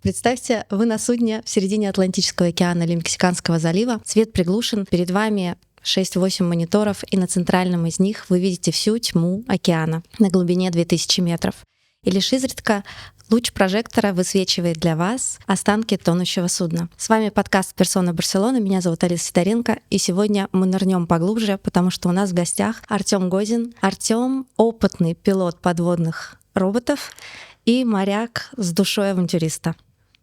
Представьте, вы на судне в середине Атлантического океана или Мексиканского залива. Свет приглушен, перед вами 6-8 мониторов, и на центральном из них вы видите всю тьму океана на глубине 2000 метров. И лишь изредка луч прожектора высвечивает для вас останки тонущего судна. С вами подкаст «Персона Барселона». Меня зовут Алиса Сидоренко, и сегодня мы нырнем поглубже, потому что у нас в гостях Артём Гозин. Артём — опытный пилот подводных роботов и моряк с душой авантюриста.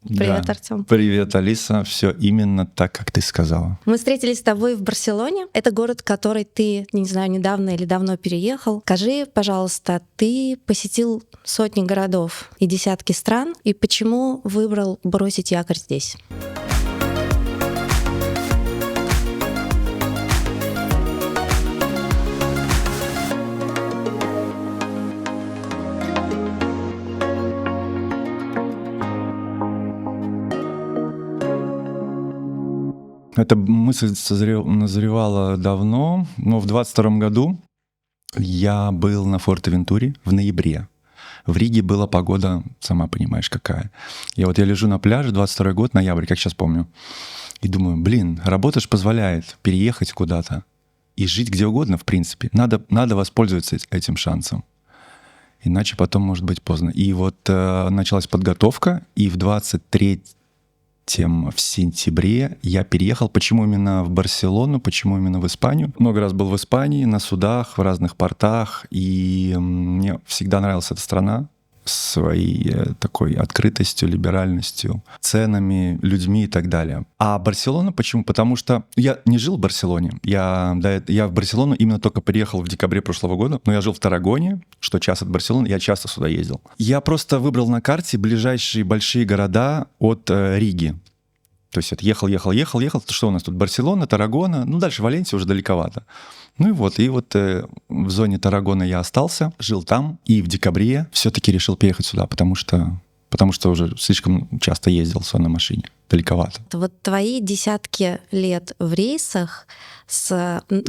Привет, Да. Артём. Привет, Алиса. Все именно так, как ты сказала. Мы встретились с тобой в Барселоне. Это город, в который ты, не знаю, недавно или давно переехал. Скажи, пожалуйста, ты посетил сотни городов и десятки стран, и почему выбрал бросить якорь здесь? Эта мысль назревала давно, но в 22 году я был на Форте-Вентуре в ноябре. В Риге была погода, сама понимаешь, какая. Я лежу на пляже, 22 год, ноябрь, как сейчас помню, и думаю, работа ж позволяет переехать куда-то и жить где угодно, в принципе. Надо воспользоваться этим шансом. Иначе потом может быть поздно. И началась подготовка, и в 23 в сентябре я переехал. Почему именно в Барселону, почему именно в Испанию? Много раз был в Испании, на судах, в разных портах, и мне всегда нравилась эта страна своей такой открытостью, либеральностью, ценами, людьми и так далее. А Барселона почему? Потому что я не жил в Барселоне. Я в Барселону именно только приехал в декабре прошлого года, но я жил в Таррагоне, что час от Барселоны, я часто сюда ездил. Я просто выбрал на карте ближайшие большие города от Риги. То есть ехал, что у нас тут? Барселона, Таррагона, дальше Валенсия уже далековато. В зоне Таррагона я остался, жил там, и в декабре все-таки решил переехать сюда, потому что уже слишком часто ездил на машине, далековато. Вот твои десятки лет в рейсах,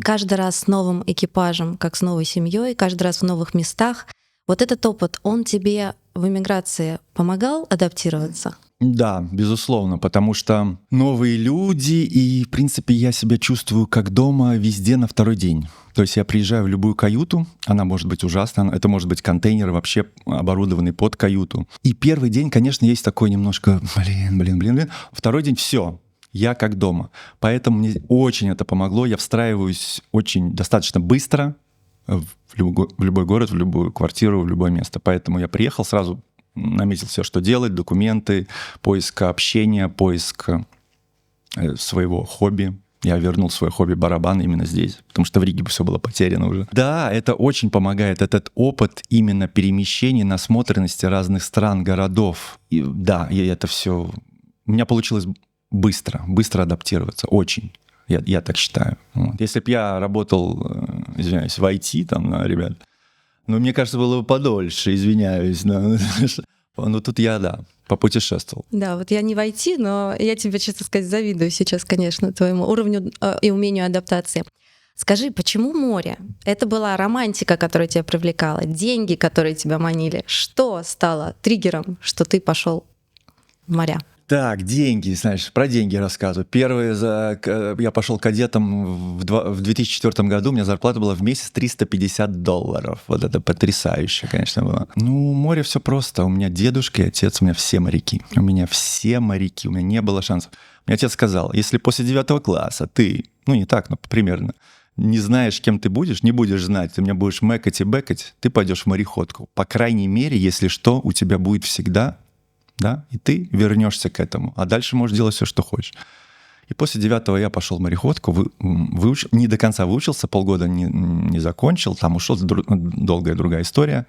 каждый раз с новым экипажем, как с новой семьей, каждый раз в новых местах, вот этот опыт, он тебе в эмиграции помогал адаптироваться? Да, безусловно, потому что новые люди, и, в принципе, я себя чувствую как дома везде на второй день. То есть я приезжаю в любую каюту, она может быть ужасна, это может быть контейнер вообще оборудованный под каюту. И первый день, конечно, есть такой немножко блин. Второй день все, я как дома. Поэтому мне очень это помогло, я встраиваюсь очень достаточно быстро в любой город, в любую квартиру, в любое место. Поэтому я приехал сразу, наметил все, что делать, документы, поиск общения, поиск своего хобби. Я вернул свое хобби барабан именно здесь, потому что в Риге все было потеряно уже. Да, это очень помогает, этот опыт именно перемещений, насмотренности разных стран, городов. И это все... У меня получилось быстро адаптироваться, очень. Я так считаю. Если бы я работал, извиняюсь, в IT, ребят, мне кажется, было бы подольше, извиняюсь. Но тут я, попутешествовал. Да, вот я не в IT, но я тебе, честно сказать, завидую сейчас, конечно, твоему уровню и умению адаптации. Скажи, почему море? Это была романтика, которая тебя привлекала, деньги, которые тебя манили. Что стало триггером, что ты пошел в моря? Так, деньги, знаешь, про деньги рассказываю. Я пошел кадетом в 2004 году, у меня зарплата была в месяц $350. Вот это потрясающе, конечно, было. Море все просто. У меня дедушка и отец, у меня все моряки. У меня не было шансов. Мне отец сказал, если после 9 класса ты, не так, но примерно, не знаешь, кем ты будешь, не будешь знать, ты меня будешь мэкать и бэкать, ты пойдешь в мореходку. По крайней мере, если что, у тебя будет всегда... Да, и ты вернешься к этому, а дальше можешь делать все, что хочешь. И после 9 я пошел в мореходку, не до конца выучился, полгода не закончил, там ушел, долгая другая история.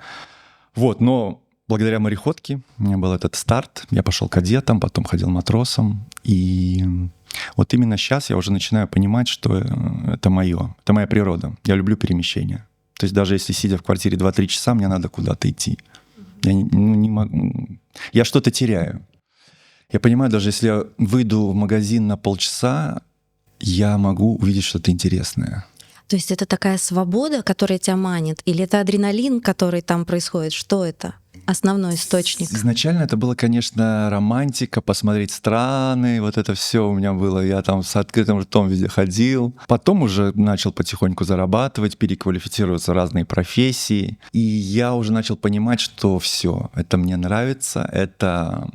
Но благодаря мореходке у меня был этот старт, я пошел кадетом, потом ходил матросом, и вот именно сейчас я уже начинаю понимать, что это моя природа, я люблю перемещения. То есть даже если сидя в квартире 2-3 часа, мне надо куда-то идти. Я не могу. Я что-то теряю. Я понимаю, даже если я выйду в магазин на полчаса, я могу увидеть что-то интересное. То есть это такая свобода, которая тебя манит? Или это адреналин, который там происходит? Что это? основной источник? Изначально это было, конечно, романтика, посмотреть страны, вот это все у меня было. Я там с открытым ртом везде ходил. Потом уже начал потихоньку зарабатывать, переквалифицироваться в разные профессии. И я уже начал понимать, что все, это мне нравится, это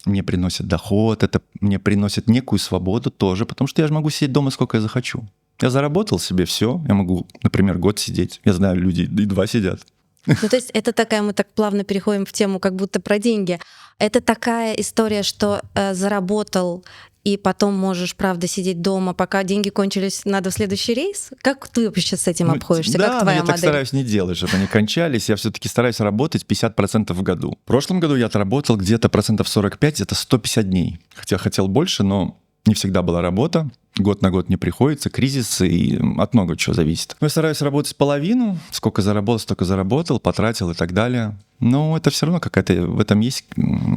мне приносит доход, это мне приносит некую свободу тоже, потому что я же могу сидеть дома сколько я захочу. Я заработал себе все, я могу, например, год сидеть. Я знаю, люди и 2 сидят. Ну, то есть это такая, мы так плавно переходим в тему как будто про деньги. Это такая история, что заработал, и потом можешь, правда, сидеть дома, пока деньги кончились, надо в следующий рейс? Как ты вообще с этим обходишься? Да, как твоя я модель? так стараюсь не делать, чтобы они кончались. Я все-таки стараюсь работать 50% в году. В прошлом году я отработал где-то 45%, это 150 дней. Хотя хотел больше, но не всегда была работа. Год на год не приходится, кризис, и от много чего зависит. Но я стараюсь работать половину, сколько заработал, столько заработал, потратил и так далее. Но это все равно какая-то, в этом есть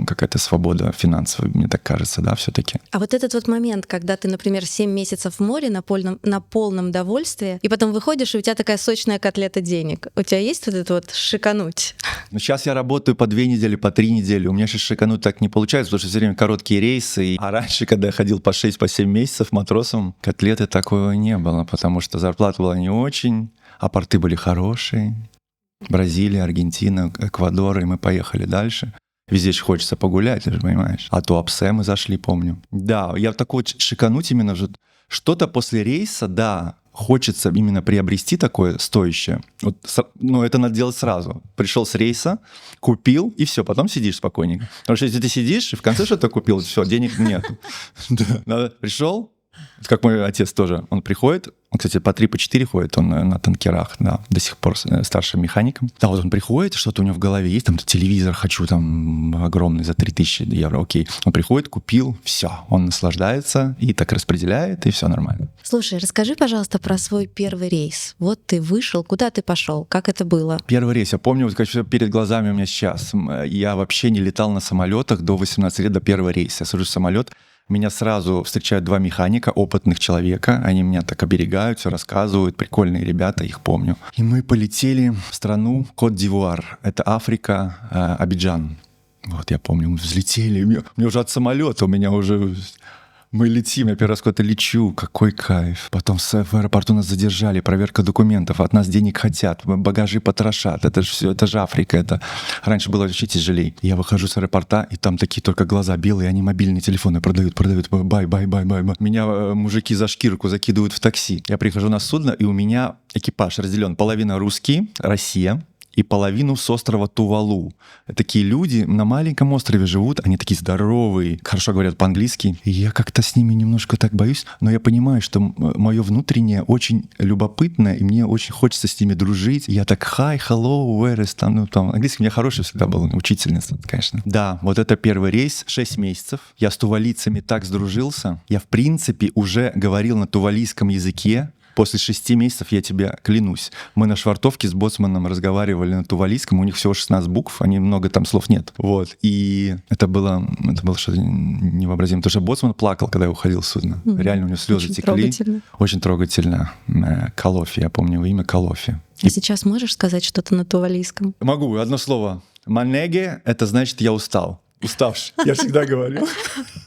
какая-то свобода финансовая, мне так кажется, да, все-таки. А вот этот вот момент, когда ты, например, 7 месяцев в море на полном довольстве, и потом выходишь, и у тебя такая сочная котлета денег. У тебя есть вот это вот шикануть? Ну, сейчас я работаю по 2 недели, по 3 недели. У меня сейчас шикануть так не получается, потому что все время короткие рейсы. А раньше, когда я ходил по 6, по 7 месяцев матросом, котлеты такого не было, потому что зарплата была не очень, а порты были хорошие. Бразилия, Аргентина, Эквадор, и мы поехали дальше. Везде же хочется погулять, ты же понимаешь. А Туапсе мы зашли, помню. Да, я такой шикануть именно же. Что-то после рейса, да, хочется именно приобрести такое стоящее. Вот, но это надо делать сразу. Пришел с рейса, купил, и все, потом сидишь спокойненько. Потому что если ты сидишь, и в конце что-то купил, все, денег нет. Пришел, как мой отец тоже, он приходит, он, кстати, по 3, по 4 ходит, он на танкерах, да, до сих пор старшим механиком. Да, вот он приходит, что-то у него в голове есть, там телевизор хочу, там огромный за 3000 евро, окей. Он приходит, купил, все, он наслаждается и так распределяет, и все нормально. Слушай, расскажи, пожалуйста, про свой первый рейс. Вот ты вышел, куда ты пошел, как это было? Первый рейс, я помню, вот как всё перед глазами у меня сейчас. Я вообще не летал на самолетах до 18 лет, до первого рейса. Я сажусь в самолет, меня сразу встречают 2 механика, опытных человека. Они меня так оберегают, все рассказывают. Прикольные ребята, их помню. И мы полетели в страну Кот-д'Ивуар. Это Африка, Абиджан. Вот я помню, мы взлетели. Мне уже от самолета, у меня уже... Мы летим, я первый раз куда-то лечу, какой кайф. Потом в аэропорту нас задержали, проверка документов, от нас денег хотят, багажи потрошат. Это же все, это же Африка. Это раньше было вообще тяжелее. Я выхожу с аэропорта, и там такие только глаза белые, они мобильные телефоны продают. Бай. Меня мужики за шкирку закидывают в такси. Я прихожу на судно, и у меня экипаж разделен. Половина русские, Россия, и половину с острова Тувалу. Такие люди на маленьком острове живут, они такие здоровые, хорошо говорят по-английски. И я как-то с ними немножко так боюсь, но я понимаю, что мое внутреннее очень любопытное, и мне очень хочется с ними дружить. Я так hi, hello, where is там, английский у меня хороший всегда был, учительница, конечно. Да, вот это первый рейс, 6 месяцев. Я с тувалийцами так сдружился. Я, в принципе, уже говорил на тувалийском языке. После 6 месяцев, я тебе клянусь, мы на швартовке с боцманом разговаривали на тувалийском, у них всего 16 букв, они много там слов нет. Вот. И это было что-то невообразимое. Потому что боцман плакал, когда я уходил с судна. Реально у него слезы текли. Трогательно. Очень трогательно. Колофи, я помню его имя, Колофи. А сейчас можешь сказать что-то на тувалийском? Могу, одно слово. Манеге — это значит «я устал». Уставший, я всегда говорю.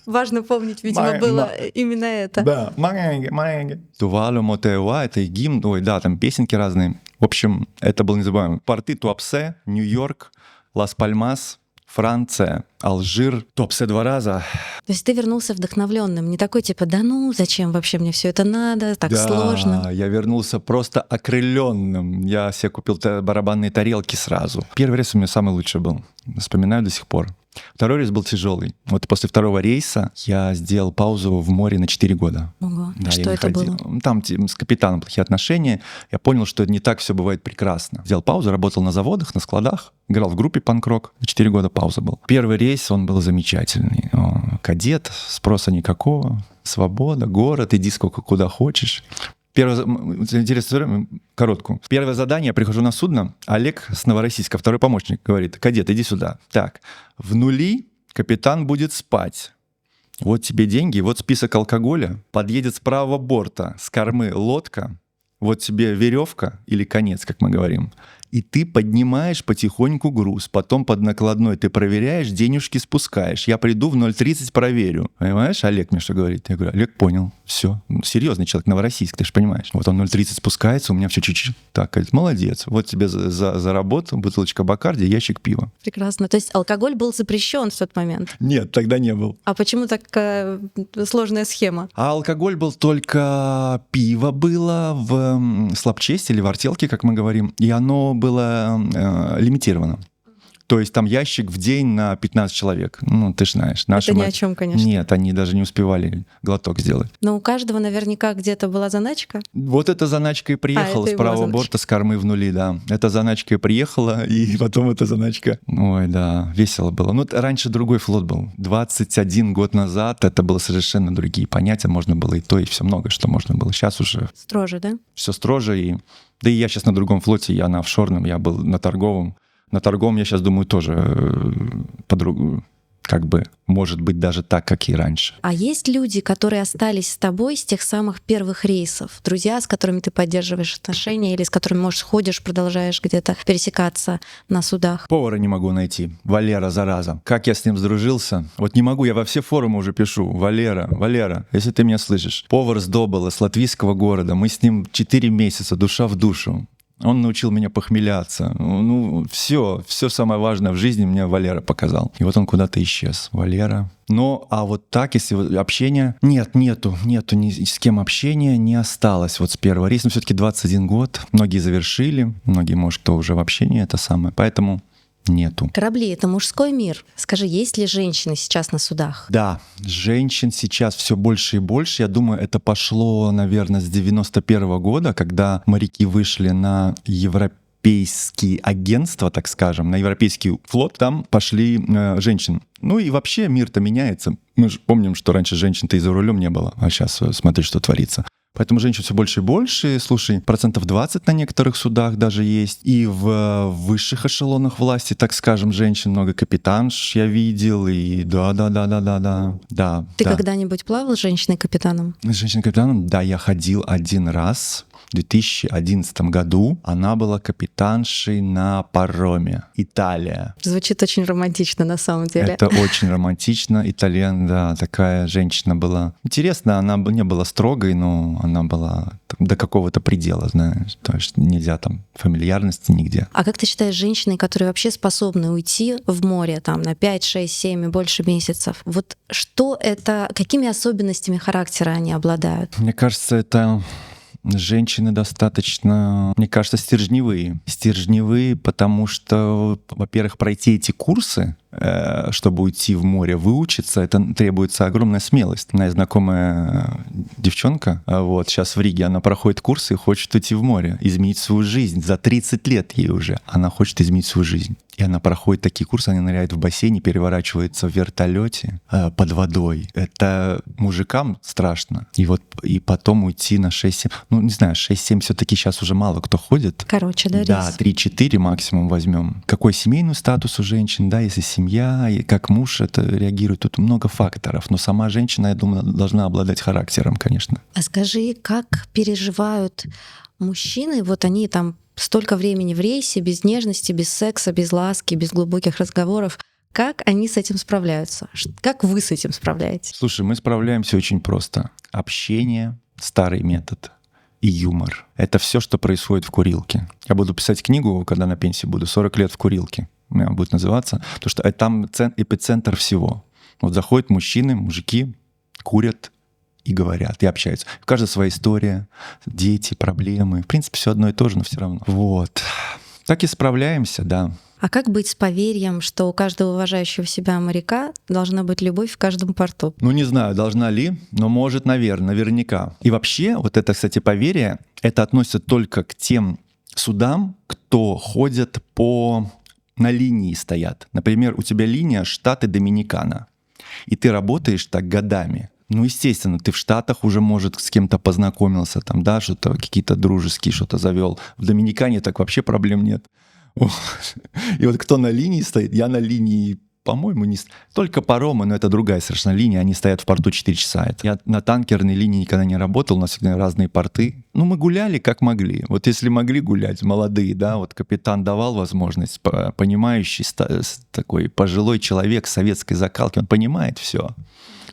Важно помнить, видимо, было именно это. Да, манеге. Тувалу Мотеуа — это гимн, ой, да, там песенки разные. В общем, это было незабываемо. Порты Туапсе, Нью-Йорк, Лас-Пальмас, Франция, Алжир, Туапсе 2 раза. То есть ты вернулся вдохновленным, не такой типа, да ну, зачем вообще мне все это надо, так сложно. Да, я вернулся просто окрыленным. Я себе купил барабанные тарелки сразу. Первый рейс у меня самый лучший был. Вспоминаю до сих пор. Второй рейс был тяжелый. Вот после второго рейса я сделал паузу в море на 4 года. Ого, да, что это было? Там с капитаном плохие отношения. Я понял, что не так все бывает прекрасно. Сделал паузу, работал на заводах, на складах, играл в группе панк-рок. 4 года пауза был. Первый рейс, он был замечательный. Кадет, спроса никакого, свобода, город, иди сколько куда хочешь. Интересная история, короткую. Первое задание, я прихожу на судно, Олег с Новороссийска, второй помощник, говорит: кадет, иди сюда. Так, в нули капитан будет спать. Вот тебе деньги, вот список алкоголя. Подъедет с правого борта, с кормы лодка. Вот тебе веревка или конец, как мы говорим. и ты поднимаешь потихоньку груз, потом под накладной ты проверяешь, денежки спускаешь. Я приду в 0:30 проверю. Понимаешь, Олег мне что говорит? Я говорю: Олег, понял, все. Серьезный человек, Новороссийск, ты же понимаешь. Вот он 0:30 спускается, у меня все чуть-чуть. Так, говорит: молодец, вот тебе за работу бутылочка Бакарди, ящик пива. Прекрасно. То есть алкоголь был запрещен в тот момент? Нет, тогда не был. А почему такая сложная схема? А алкоголь был только пиво было в слабчесте или в артелке, как мы говорим, и оно было лимитировано. То есть там ящик в день на 15 человек. Ну, ты же знаешь. Это ни о чем, конечно. Нет, они даже не успевали глоток сделать. Но у каждого наверняка где-то была заначка. Вот эта заначка и приехала с правого борта, с кормы в нули, да. Эта заначка и приехала, и потом эта заначка. Ой, да, весело было. Ну, раньше другой флот был. 21 год назад это было совершенно другие понятия. Можно было и то, и все много, что можно было. Сейчас уже... Строже, да? Все строже. Да и я сейчас на другом флоте, я на офшорном, я был на торговом. На торговом, я сейчас думаю, тоже как бы, может быть, даже так, как и раньше. А есть люди, которые остались с тобой с тех самых первых рейсов? Друзья, с которыми ты поддерживаешь отношения или с которыми, может, ходишь, продолжаешь где-то пересекаться на судах? Повара не могу найти. Валера, зараза. Как я с ним сдружился? Вот не могу, я во все форумы уже пишу. Валера, если ты меня слышишь. Повар с Добыла, с латвийского города. Мы с ним 4 месяца, душа в душу. Он научил меня похмеляться. Ну, все самое важное в жизни мне Валера показал. И вот он куда-то исчез. Валера. Ну, а вот так, если общение... Нету ни с кем общения не осталось вот с первого рейса. Но все-таки 21 год. Многие завершили. Многие, может, кто уже в общении, это самое. Поэтому... Нету. Корабли — это мужской мир. Скажи, есть ли женщины сейчас на судах? Да, женщин сейчас все больше и больше. Я думаю, это пошло, наверное, с 91 года, когда моряки вышли на европейские агентства, так скажем, на европейский флот. Там пошли женщины. Ну и вообще мир-то меняется. Мы же помним, что раньше женщин-то и за рулем не было, а сейчас смотри, что творится. Поэтому женщин все больше и больше. Слушай, 20% на некоторых судах даже есть. И в высших эшелонах власти, так скажем, женщин много. Капитанш я видел. И да. Ты когда-нибудь плавал с женщиной-капитаном? С женщиной-капитаном? Да, я ходил один раз. В 2011 году она была капитаншей на пароме. Италия. Звучит очень романтично на самом деле. Это очень романтично. Итальян, да, такая женщина была. Интересно, она не была строгой, но она была до какого-то предела, знаешь. То есть нельзя там фамильярности нигде. А как ты считаешь, женщины, которые вообще способны уйти в море там на 5, 6, 7 и больше месяцев, вот что это, какими особенностями характера они обладают? Мне кажется, это... Женщины достаточно, мне кажется, стержневые. Стержневые, потому что, во-первых, пройти эти курсы, чтобы уйти в море, выучиться, это требуется огромная смелость. Моя знакомая девчонка, вот сейчас в Риге, она проходит курсы и хочет уйти в море, изменить свою жизнь. За 30 лет ей уже. Она хочет изменить свою жизнь. И она проходит такие курсы, она ныряет в бассейне, переворачивается в вертолете под водой. Это мужикам страшно. И потом уйти на 6-7. Ну, не знаю, 6-7 все-таки сейчас уже мало кто ходит. Короче, да, Да, 3-4 максимум возьмем. Какой семейный статус у женщин, да, если семья, и как муж это реагирует. Тут много факторов. Но сама женщина, я думаю, должна обладать характером, конечно. А скажи, как переживают мужчины? Вот они там столько времени в рейсе, без нежности, без секса, без ласки, без глубоких разговоров. Как они с этим справляются? Как вы с этим справляетесь? Слушай, мы справляемся очень просто. Общение, старый метод и юмор. Это все, что происходит в курилке. Я буду писать книгу, когда на пенсии буду, 40 лет в курилке. У меня будет называться. Потому что там эпицентр всего. Вот заходят мужчины, мужики, курят и говорят, и общаются. У каждого своя история, дети, проблемы. В принципе, все одно и то же, но все равно. Вот. Так и справляемся, да. А как быть с поверьем, что у каждого уважающего себя моряка должна быть любовь в каждом порту? Ну, не знаю, должна ли, но может, наверняка. И вообще, вот это, кстати, поверье, это относится только к тем судам, кто ходят на линии стоят. Например, у тебя линия Штаты Доминикана, и ты работаешь так годами. Ну, естественно, ты в Штатах уже, может, с кем-то познакомился, там, да, что-то, какие-то дружеские что-то завел. В Доминикане так вообще проблем нет. И вот кто на линии стоит, я на линии по-моему, только паромы, но это другая совершенно линия, они стоят в порту 4 часа. Я на танкерной линии никогда не работал, у нас всегда разные порты. Ну, мы гуляли как могли. Вот если могли гулять, молодые, да, вот капитан давал возможность, понимающий, такой пожилой человек советской закалки, он понимает все.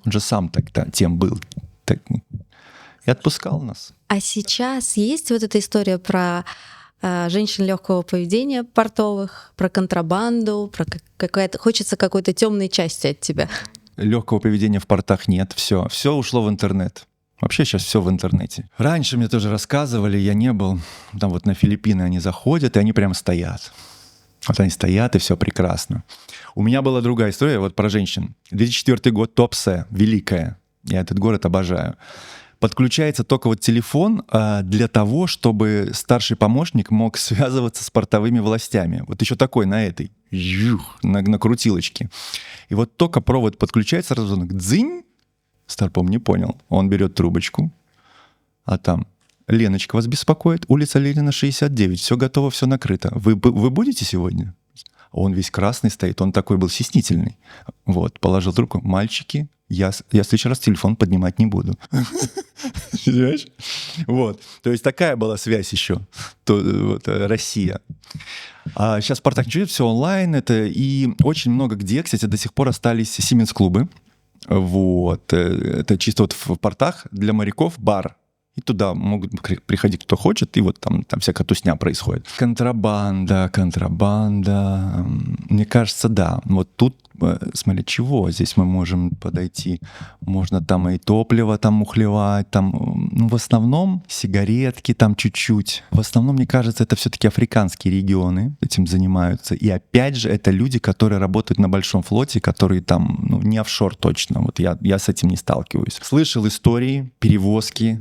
Он же сам тогда тем был. И отпускал нас. А сейчас есть вот эта история про женщин легкого поведения портовых, про контрабанду, про хочется какой-то темной части от тебя. Легкого поведения в портах нет, все ушло в интернет. Вообще сейчас все в интернете. Раньше мне тоже рассказывали, я не был, там вот на Филиппины они заходят, и они прям стоят. Вот они стоят, и все прекрасно. У меня была другая история вот про женщин. 2004 год, Туапсе, великая. Я этот город обожаю. Подключается только вот телефон для того, чтобы старший помощник мог связываться с портовыми властями. Вот еще такой на этой, на крутилочке. И вот только провод подключается, сразу он дзынь, старпом не понял. Он берет трубочку, а там: Леночка вас беспокоит, улица Ленина, 69, все готово, все накрыто. Вы будете сегодня? Он весь красный стоит, он такой был стеснительный. Вот, положил трубку: мальчики, я в следующий раз телефон поднимать не буду. Понимаешь? Вот. То есть такая была связь еще. Россия. А сейчас в портах ничего, все онлайн. И очень много где, кстати, до сих пор остались Сименс-клубы. Вот. Это чисто вот в портах для моряков бар. И туда могут приходить кто хочет, и вот там всякая тусня происходит. Контрабанда. Мне кажется, да. Вот тут, смотри, чего здесь мы можем подойти? Можно там и топливо там мухлевать, там, ну, в основном сигаретки там чуть-чуть. В основном, мне кажется, это все-таки африканские регионы этим занимаются. И опять же, это люди, которые работают на большом флоте, которые там, ну, не офшор точно. Вот я с этим не сталкиваюсь. Слышал истории, перевозки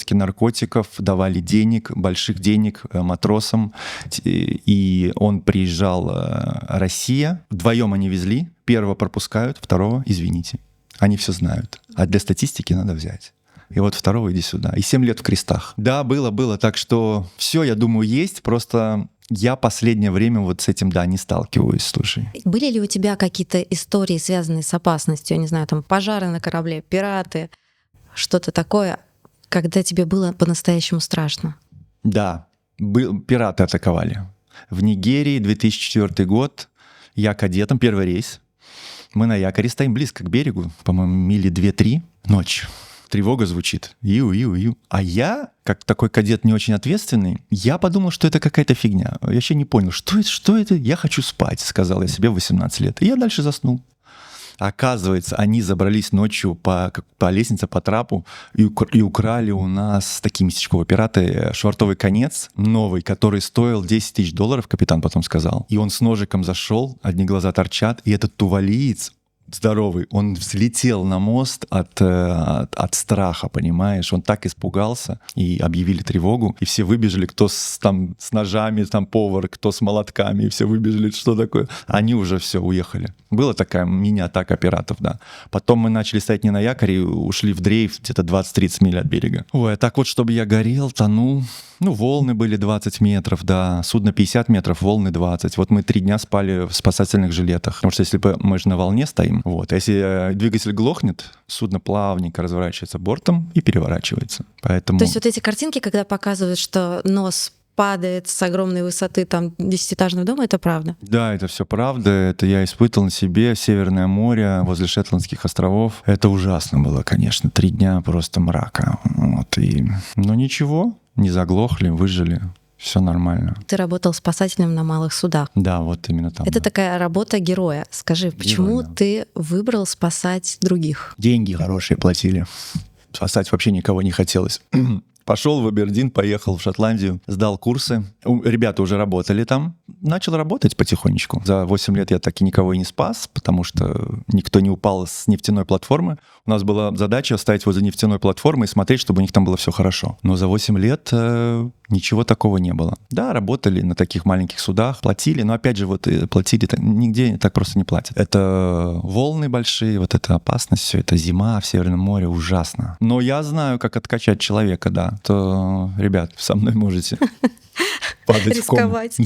наркотиков, давали денег, больших денег матросам. И он приезжал, Россия, вдвоем они везли, первого пропускают, второго, извините. Они все знают. А для статистики надо взять. И вот второго иди сюда. И 7 лет в крестах. Да, было. Так что все, я думаю, есть. Просто я последнее время вот с этим, да, не сталкиваюсь, слушай. Были ли у тебя какие-то истории, связанные с опасностью? Я не знаю, там пожары на корабле, пираты, что-то такое, когда тебе было по-настоящему страшно? Да, пираты атаковали. В Нигерии, 2004 год, я кадетом, первый рейс. Мы на якоре стоим близко к берегу, по-моему, мили 2-3, ночь. Тревога звучит. Ию. А я, как такой кадет не очень ответственный, я подумал, что это какая-то фигня. Я вообще не понял, что это? Я хочу спать, сказал я себе в 18 лет. И я дальше заснул. Оказывается, они забрались ночью по лестнице, по трапу и украли у нас такие местечковые пираты швартовый конец новый, который стоил $10 000, капитан потом сказал. И он с ножиком зашел, одни глаза торчат, и этот тувалиец здоровый, он взлетел на мост от страха, понимаешь? Он так испугался, и объявили тревогу, и все выбежали, кто с ножами, там повар, кто с молотками, и все выбежали, что такое. Они уже все уехали. Была такая мини-атака пиратов, да. Потом мы начали стоять не на якоре, ушли в дрейф где-то 20-30 миль от берега. Ой, а так вот, чтобы я горел, тонул. Ну, волны были 20 метров, да, судно 50 метров, волны 20. Вот мы 3 дня спали в спасательных жилетах, потому что если мы же на волне стоим, вот, а если двигатель глохнет, судно плавненько разворачивается бортом и переворачивается, поэтому... То есть вот эти картинки, когда показывают, что нос падает с огромной высоты там 10-этажного дома, это правда? Да, это все правда. Это я испытывал на себе. Северное море возле Шетландских островов. Это ужасно было, конечно. 3 дня просто мрака. Вот, но ничего, не заглохли, выжили. Все нормально. Ты работал спасателем на малых судах. Да, вот именно там. Это такая работа героя. Скажи, почему да. ты выбрал спасать других? Деньги хорошие платили. Спасать вообще никого не хотелось. Пошел в Абердин, поехал в Шотландию, сдал курсы. Ребята уже работали там. Начал работать потихонечку. За 8 лет я так и никого и не спас, потому что никто не упал с нефтяной платформы. У нас была задача стоять возле нефтяной платформы и смотреть, чтобы у них там было все хорошо. Но за 8 лет ничего такого не было. Да, работали на таких маленьких судах, платили, но опять же, вот платили, нигде так просто не платят. Это волны большие, вот эта опасность, все это зима в Северном море, ужасно. Но я знаю, как откачать человека, да. что, то, ребят, со мной можете падать в кому. Рисковать.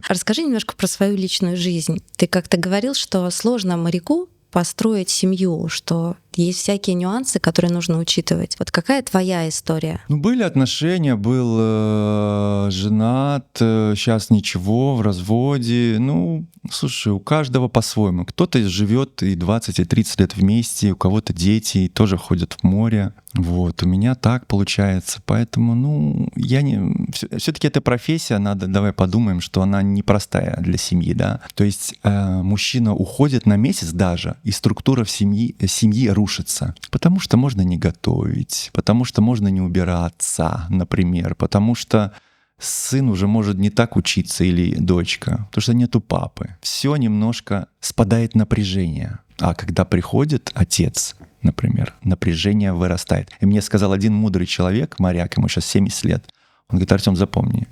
Расскажи немножко про свою личную жизнь. Ты как-то говорил, что сложно моряку построить семью, что есть всякие нюансы, которые нужно учитывать. Вот какая твоя история? Ну, были отношения, был женат, сейчас ничего, в разводе. Ну, слушай, у каждого по-своему. Кто-то живет и 20, и 30 лет вместе, у кого-то дети и тоже ходят в море. Вот, у меня так получается. Поэтому, ну, я не... Все-таки эта профессия, давай подумаем, что она непростая для семьи, да. То есть мужчина уходит на месяц даже, и структура в семьи рушится. Потому что можно не готовить, потому что можно не убираться, например, потому что сын уже может не так учиться или дочка, потому что нету папы. Все немножко спадает напряжение. А когда приходит отец, например, напряжение вырастает. И мне сказал один мудрый человек, моряк, ему сейчас 70 лет, он говорит: Артём, запомни,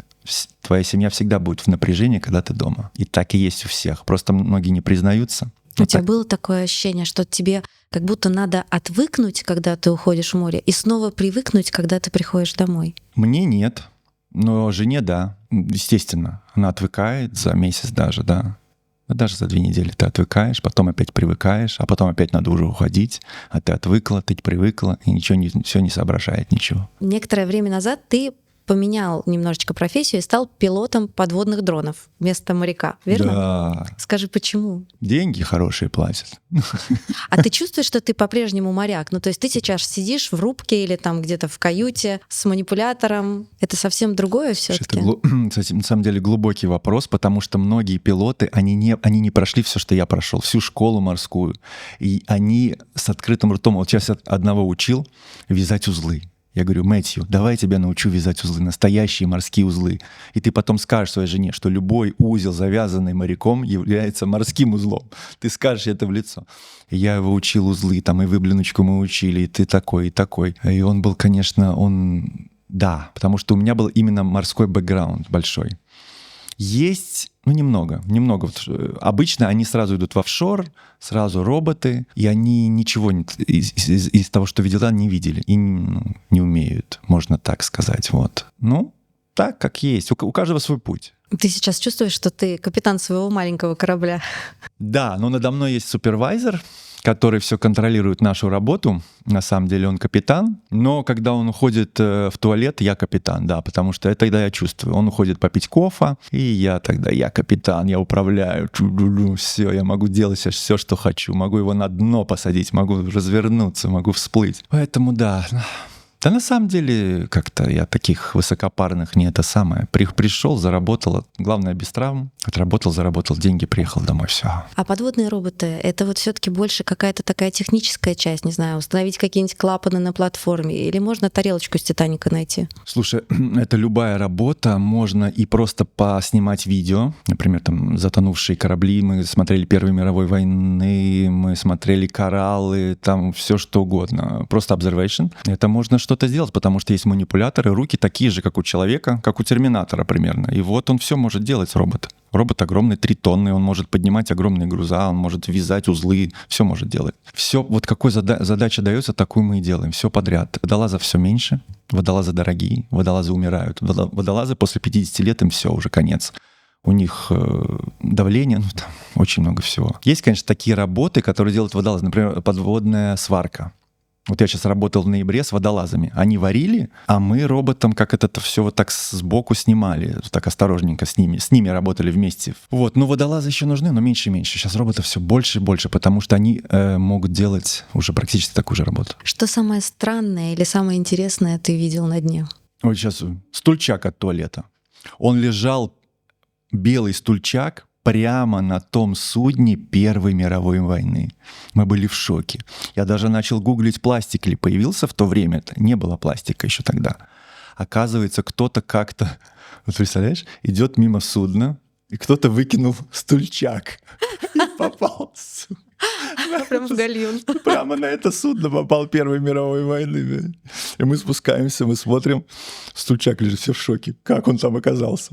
твоя семья всегда будет в напряжении, когда ты дома. И так и есть у всех. Просто многие не признаются. У тебя было такое ощущение, что тебе как будто надо отвыкнуть, когда ты уходишь в море, и снова привыкнуть, когда ты приходишь домой? Мне нет, но жене да. Естественно, она отвыкает за месяц даже, да. Даже за 2 недели ты отвыкаешь, потом опять привыкаешь, а потом опять надо уже уходить, а ты отвыкла, ты привыкла, и все не соображает ничего. Некоторое время назад ты поменял немножечко профессию и стал пилотом подводных дронов вместо моряка, верно? Да. Скажи, почему? Деньги хорошие платят. А ты чувствуешь, что ты по-прежнему моряк? Ну, то есть ты сейчас сидишь в рубке или там где-то в каюте с манипулятором. Это совсем другое все-таки? Это на самом деле глубокий вопрос, потому что многие пилоты, они не прошли все, что я прошел, всю школу морскую. И они с открытым ртом... Вот сейчас одного учил вязать узлы. Я говорю: Мэтью, давай я тебя научу вязать узлы, настоящие морские узлы. И ты потом скажешь своей жене, что любой узел, завязанный моряком, является морским узлом. Ты скажешь это в лицо. И я его учил узлы, там и выблиночку мы учили, и ты такой, и такой. И он был, конечно, Да, потому что у меня был именно морской бэкграунд большой. Есть, немного. Вот, обычно они сразу идут в офшор, сразу роботы, и они ничего из того, что видела, не видели и не умеют, можно так сказать. Вот. Так, как есть. У каждого свой путь. Ты сейчас чувствуешь, что ты капитан своего маленького корабля? Да, но надо мной есть супервайзер, который все контролирует нашу работу. На самом деле он капитан, но когда он уходит в туалет, я капитан, да, потому что это тогда я чувствую. Он уходит попить кофе, и я капитан, я управляю, все, я могу делать все, что хочу, могу его на дно посадить, могу развернуться, могу всплыть. Поэтому да. Да на самом деле как-то я таких высокопарных не это самое. Пришел, заработал, главное без травм. Отработал, заработал деньги, приехал домой, все. А подводные роботы — это вот все-таки больше какая-то такая техническая часть, не знаю, установить какие-нибудь клапаны на платформе, или можно тарелочку с Титаника найти? Слушай, это любая работа, можно и просто поснимать видео. Например, там затонувшие корабли, мы смотрели Первой мировой войны, мы смотрели кораллы, там все что угодно. Просто observation. Это можно что-то сделать, потому что есть манипуляторы, руки такие же, как у человека, как у Терминатора примерно. И вот он все может делать, робот. Робот огромный, 3 тонны, он может поднимать огромные груза, он может вязать узлы, все может делать. Все, вот какой задача дается, такую мы и делаем, все подряд. Водолазов все меньше, водолазы дорогие, водолазы умирают. Водолазы после 50 лет им все, уже конец. У них давление, там очень много всего. Есть, конечно, такие работы, которые делают водолазы, например, подводная сварка. Вот я сейчас работал в ноябре с водолазами. Они варили, а мы роботом как это все вот так сбоку снимали, так осторожненько с ними работали вместе. Вот, водолазы еще нужны, но меньше и меньше. Сейчас роботов все больше и больше, потому что они могут делать уже практически такую же работу. Что самое странное или самое интересное ты видел на дне? Вот сейчас стульчак от туалета. Он лежал, белый стульчак, прямо на том судне Первой мировой войны. Мы были в шоке. Я даже начал гуглить, пластик ли появился в то время-то. Не было пластика еще тогда. Оказывается, кто-то как-то, вот представляешь, идет мимо судна, и кто-то выкинул стульчак и попал прямо в гальюн. Прямо на это судно попал Первой мировой войны. И мы спускаемся, мы смотрим, стульчак лежит, все в шоке. Как он там оказался?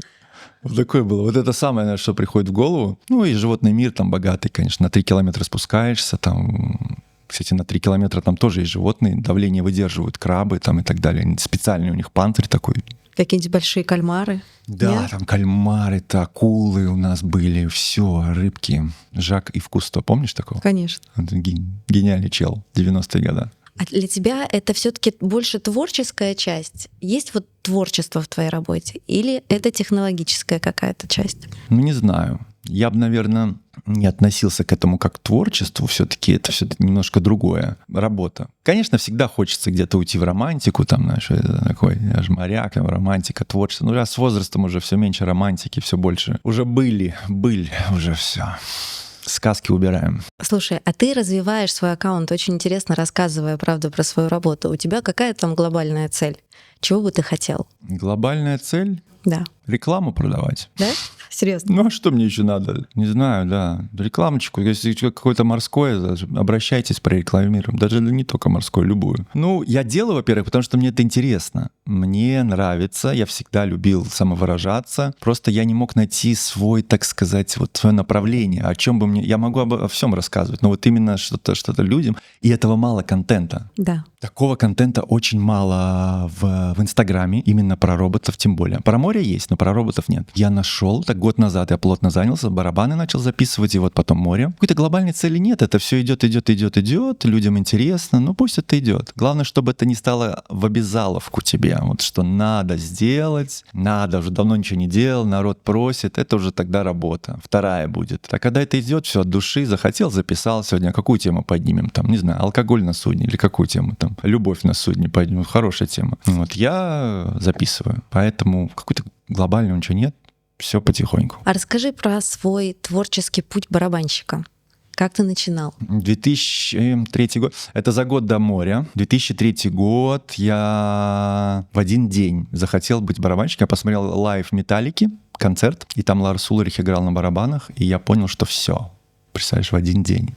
Вот такое было. Вот это самое, наверное, что приходит в голову. И животный мир там богатый, конечно. На 3 километра спускаешься, там Кстати, на 3 километра там тоже есть животные, давление выдерживают, крабы там и так далее. Специальный у них панцирь такой. Какие-нибудь большие кальмары? Да, Нет? там кальмары, акулы у нас были, все, рыбки. Жак и Кусто, помнишь такого? Конечно. Это гениальный чел, 90-е годы. А для тебя это все-таки больше творческая часть? Есть вот творчество в твоей работе? Или это технологическая какая-то часть? Ну, не знаю. Я бы, наверное, не относился к этому как к творчеству. Все-таки это все-таки немножко другое. Работа. Конечно, всегда хочется где-то уйти в романтику, там, знаешь, такой, я же моряк, там, романтика, творчество. Ну, с возрастом уже все меньше романтики, все больше. Уже были уже все. Сказки убираем. Слушай, а ты развиваешь свой аккаунт, очень интересно рассказывая, правда, про свою работу. У тебя какая там глобальная цель? Чего бы ты хотел? Глобальная цель? Да. Рекламу продавать. Да? Серьезно? Ну, а что мне еще надо? Не знаю, да. Рекламочку. Если какое-то морское, обращайтесь, прорекламируем. Даже не только морское, любую. Ну, я делаю, во-первых, потому что мне это интересно. Мне нравится, я всегда любил самовыражаться. Просто я не мог найти свой, так сказать, вот свое направление. О чем бы мне... Я могу обо всем рассказывать, но вот именно что-то людям. И этого мало контента. Да. Такого контента очень мало в Инстаграме, именно про роботов тем более. Про море есть, но про роботов нет. Я нашел, так год назад я плотно занялся, барабаны начал записывать, и вот потом море. Какой-то глобальной цели нет, это все идет, людям интересно, ну пусть это идет. Главное, чтобы это не стало в обязаловку тебе, вот что надо сделать, надо, уже давно ничего не делал, народ просит, это уже тогда работа, вторая будет. А когда это идет, все от души, захотел, записал сегодня, какую тему поднимем, там, не знаю, алкоголь на судне или какую тему там, любовь на судне поднимем, хорошая тема. Вот я записываю, поэтому какой-то глобального ничего нет, все потихоньку. А расскажи про свой творческий путь барабанщика. Как ты начинал? 2003 год. Это за год до моря. 2003 год. Я в один день захотел быть барабанщиком. Я посмотрел лайв Металлики, концерт, и там Ларс Улрих играл на барабанах, и я понял, что все. Представляешь, в один день.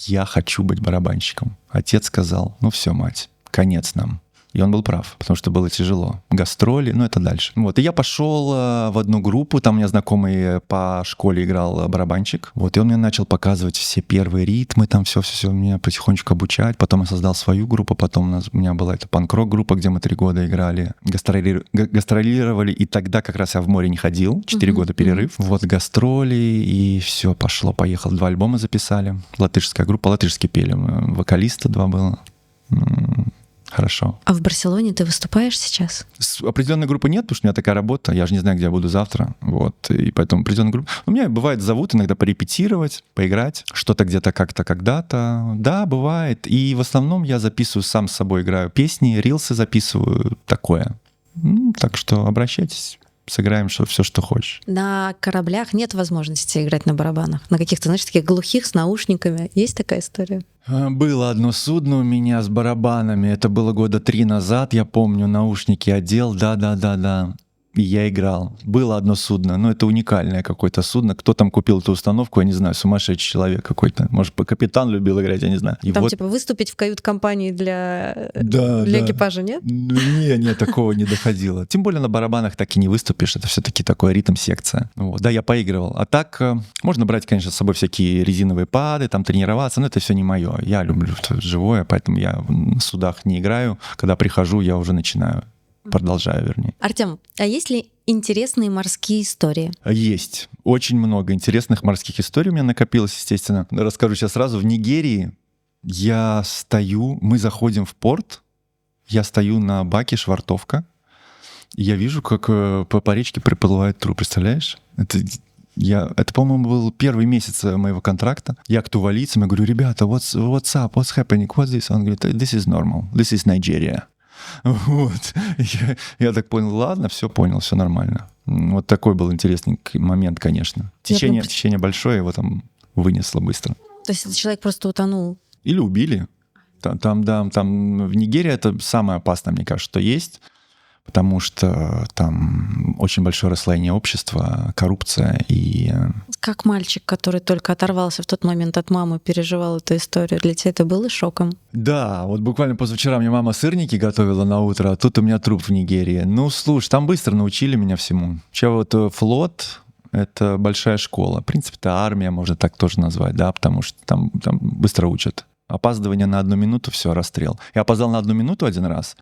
Я хочу быть барабанщиком. Отец сказал, ну все, мать, конец нам. И он был прав, потому что было тяжело. Гастроли, ну это дальше. Вот, и я пошел в одну группу, там у меня знакомый по школе играл барабанщик. Вот, и он мне начал показывать все первые ритмы, там все меня потихонечку обучать. Потом я создал свою группу, потом у меня была эта панк-рок группа, где мы 3 года играли, гастролировали, и тогда как раз я в море не ходил, 4 года перерыв. Вот гастроли, и все, пошло-поехало. 2 альбома записали, латышская группа, латышски пели, вокалиста 2 было. Хорошо. А в Барселоне ты выступаешь сейчас? С определенной группы нет, потому что у меня такая работа, я же не знаю, где я буду завтра, вот, и поэтому определенная группа. У меня бывает зовут иногда порепетировать, поиграть, что-то где-то как-то когда-то, да, бывает, и в основном я записываю сам с собой, играю песни, рилсы записываю, такое. Так что обращайтесь. Сыграем все, что хочешь. На кораблях нет возможности играть на барабанах? На каких-то, знаешь, таких глухих с наушниками? Есть такая история? Было одно судно у меня с барабанами. Это было 3 года назад, я помню, наушники одел, да. И я играл. Было одно судно, но это уникальное какое-то судно. Кто там купил эту установку, я не знаю, сумасшедший человек какой-то. Может, капитан любил играть, я не знаю. И там вот... типа выступить в кают-компании для да. экипажа, нет? Не, такого не доходило. Тем более на барабанах так и не выступишь, это все-таки такой ритм-секция. Вот. Да, я поигрывал. А так можно брать, конечно, с собой всякие резиновые пады, там тренироваться, но это все не мое. Я люблю живое, поэтому я на судах не играю. Когда прихожу, я уже начинаю. Продолжаю, вернее. Артём, а есть ли интересные морские истории? Есть. Очень много интересных морских историй у меня накопилось, естественно. Расскажу сейчас сразу. В Нигерии мы заходим в порт, я стою на баке, швартовка, и я вижу, как по речке приплывает труп, представляешь? Это, по-моему, был первый месяц моего контракта. Я к тувалийцам, я говорю, ребята, what's up, what's happening, what's this? Он говорит, this is normal, this is Nigeria. Вот. Я так понял, ладно, все понял, все нормально. Вот такой был интересный момент, конечно. Течение большое, его там вынесло быстро. То есть этот человек просто утонул? Или убили. Там в Нигерии это самое опасное, мне кажется, что есть. Потому что там очень большое расслоение общества, коррупция и... Как мальчик, который только оторвался в тот момент от мамы, переживал эту историю, для тебя это было шоком? Да, вот буквально позавчера мне мама сырники готовила на утро, а тут у меня труп в Нигерии. Ну, слушай, там быстро научили меня всему. Сейчас вот флот — это большая школа. В принципе, это армия, можно так тоже назвать, да, потому что там быстро учат. Опаздывание на 1 минуту, все, расстрел. Я опоздал на 1 минуту один раз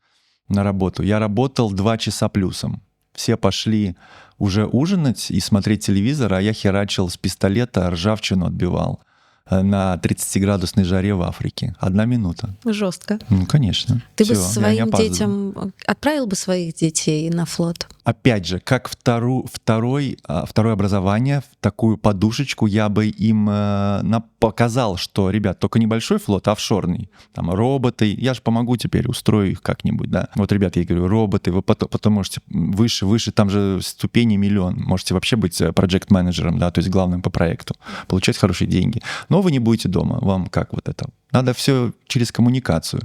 на работу. Я работал 2 часа плюсом. Все пошли уже ужинать и смотреть телевизор, а я херачил с пистолета, ржавчину отбивал на 30-градусной жаре в Африке. 1 минута. Жестко. Ну, конечно. Ты Всё, бы я не своим опаздываю. детям отправил бы своих детей на флот? Опять же, как второе образование, в такую подушечку я бы им показал, что, ребят, только небольшой флот, а офшорный. Там роботы, я же помогу теперь, устрою их как-нибудь, да. Вот, ребят, я говорю, роботы, вы потом можете выше, там же ступени миллион. Можете вообще быть проект-менеджером, да, то есть главным по проекту, получать хорошие деньги. Но вы не будете дома, вам как вот это? Надо все через коммуникацию.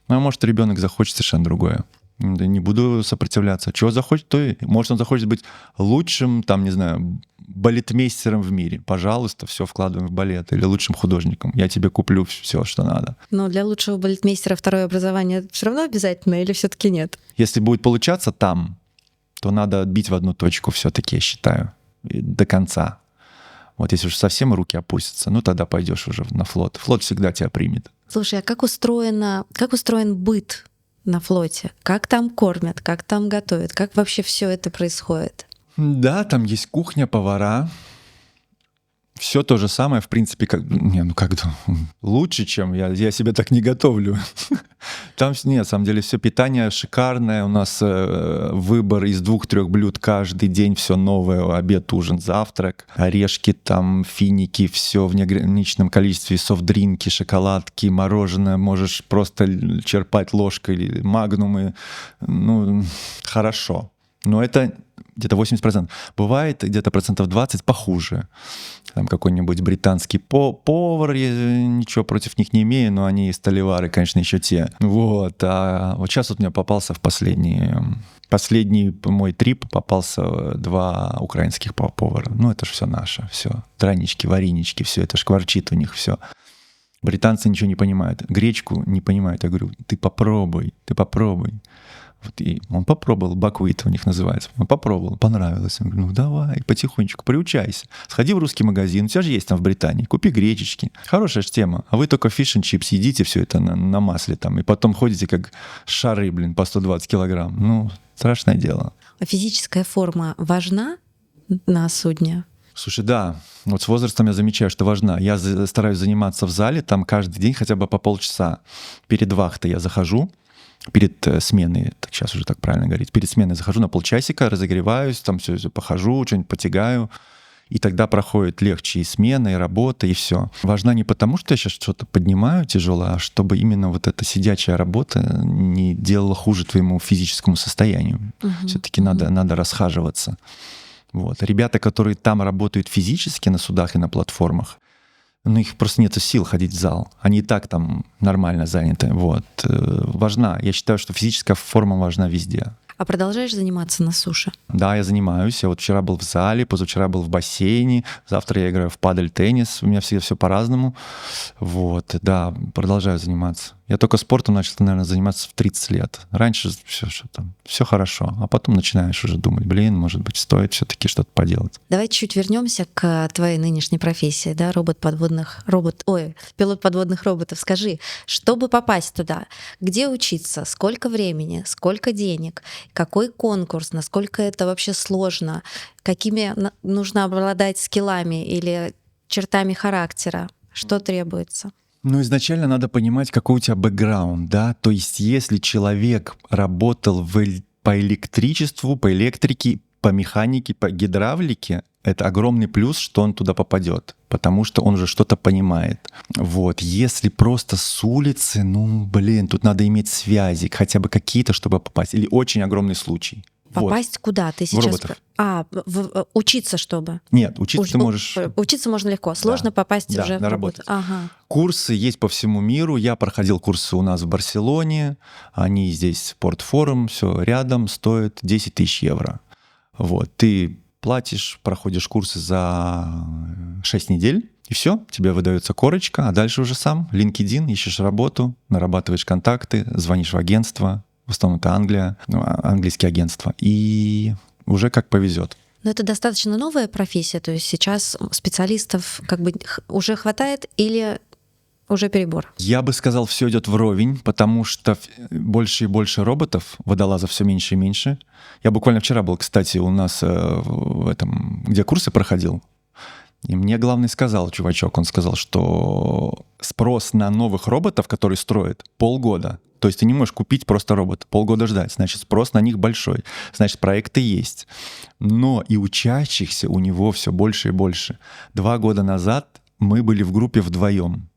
Ну, а может, ребенок захочет совершенно другое. Да не буду сопротивляться. Чего захочет, то и... Может, он захочет быть лучшим, там, не знаю, балетмейстером в мире. Пожалуйста, все вкладываем в балет. Или лучшим художником. Я тебе куплю все, что надо. Но для лучшего балетмейстера второе образование все равно обязательно или все-таки нет? Если будет получаться там, то надо бить в одну точку все-таки, я считаю, и до конца. Вот если уж совсем руки опустятся, ну тогда пойдешь уже на флот. Флот всегда тебя примет. Слушай, а как устроен быт на флоте? Как там кормят, как там готовят, как вообще все это происходит? Да, там есть кухня, повара. Все то же самое, в принципе, лучше, чем я себе так не готовлю. Там нет, на самом деле все питание шикарное. У нас выбор из 2-3 блюд каждый день, все новое: обед, ужин, завтрак, орешки, там финики, все в неограниченном количестве, софт-дринки, шоколадки, мороженое. Можешь просто черпать ложкой или магнумы. Ну, хорошо. Но это где-то 80%. Бывает где-то 20% похуже. Там какой-нибудь британский повар, я ничего против них не имею, но они столевары, конечно, еще те. Вот. А вот сейчас вот у меня попался в последний мой трип попался 2 украинских повара. Ну, это же все наше, все. Дранички, варенички, все это шкварчит у них, все. Британцы ничего не понимают. Гречку не понимают. Я говорю, ты попробуй. Вот и он попробовал, баквит у них называется. Он попробовал, понравилось. Он говорит, ну давай, потихонечку, приучайся. Сходи в русский магазин, у тебя же есть там в Британии, купи гречечки. Хорошая ж тема. А вы только фиш and чипс едите все это на масле там, и потом ходите как шары, по 120 килограмм. Ну, страшное дело. А физическая форма важна на судне? Слушай, да, вот с возрастом я замечаю, что важна. Я стараюсь заниматься в зале там каждый день хотя бы по полчаса. Перед вахтой я захожу, перед сменой, сейчас уже так правильно говорить, перед сменой захожу на полчасика, разогреваюсь, там все похожу, что-нибудь потягаю, и тогда проходит легче и смена, и работа, и все. Важна не потому, что я сейчас что-то поднимаю тяжелое, а чтобы именно вот эта сидячая работа не делала хуже твоему физическому состоянию. Все-таки надо расхаживаться. Вот. Ребята, которые там работают физически на судах и на платформах, ну, их просто нет сил ходить в зал. Они и так там нормально заняты. Вот. Важна. Я считаю, что физическая форма важна везде. А продолжаешь заниматься на суше? Да, я занимаюсь. Я вот вчера был в зале, позавчера был в бассейне. Завтра я играю в падель-теннис. У меня всегда все по-разному. Вот, да, продолжаю заниматься. Я только спортом начал, наверное, заниматься в 30 лет. Раньше все хорошо, а потом начинаешь уже думать, может быть, стоит все-таки что-то поделать. Давай чуть вернемся к твоей нынешней профессии, да, пилот подводных роботов. Скажи, чтобы попасть туда, где учиться, сколько времени, сколько денег, какой конкурс, насколько это вообще сложно, какими нужно обладать скиллами или чертами характера, что требуется? Ну, изначально надо понимать, какой у тебя бэкграунд, да, то есть если человек работал по электричеству, по электрике, по механике, по гидравлике, это огромный плюс, что он туда попадет, потому что он уже что-то понимает. Вот, если просто с улицы, тут надо иметь связи, хотя бы какие-то, чтобы попасть, или очень огромный случай. Попасть вот. Куда? Ты сейчас... учиться чтобы? Нет, учиться ты можешь... Учиться можно легко, сложно попасть уже на в работу. Ага. Курсы есть по всему миру. Я проходил курсы у нас в Барселоне, они здесь, Портфорум, все рядом, стоят 10 тысяч евро. Вот, ты платишь, проходишь курсы за 6 недель, и все, тебе выдается корочка, а дальше уже сам, LinkedIn, ищешь работу, нарабатываешь контакты, звонишь в агентство, в основном это Англия, английские агентства, и уже как повезет. Но это достаточно новая профессия, то есть сейчас специалистов уже хватает или уже перебор? Я бы сказал, все идет вровень, потому что больше и больше роботов, водолазов все меньше и меньше. Я буквально вчера был, кстати, у нас в этом, где курсы проходил, и мне главный сказал, чувачок, он сказал, что спрос на новых роботов, которые строят, полгода. То есть ты не можешь купить просто робот, полгода ждать. Значит, спрос на них большой. Значит, проекты есть. Но и учащихся у него все больше и больше. 2 года назад мы были в группе вдвоем.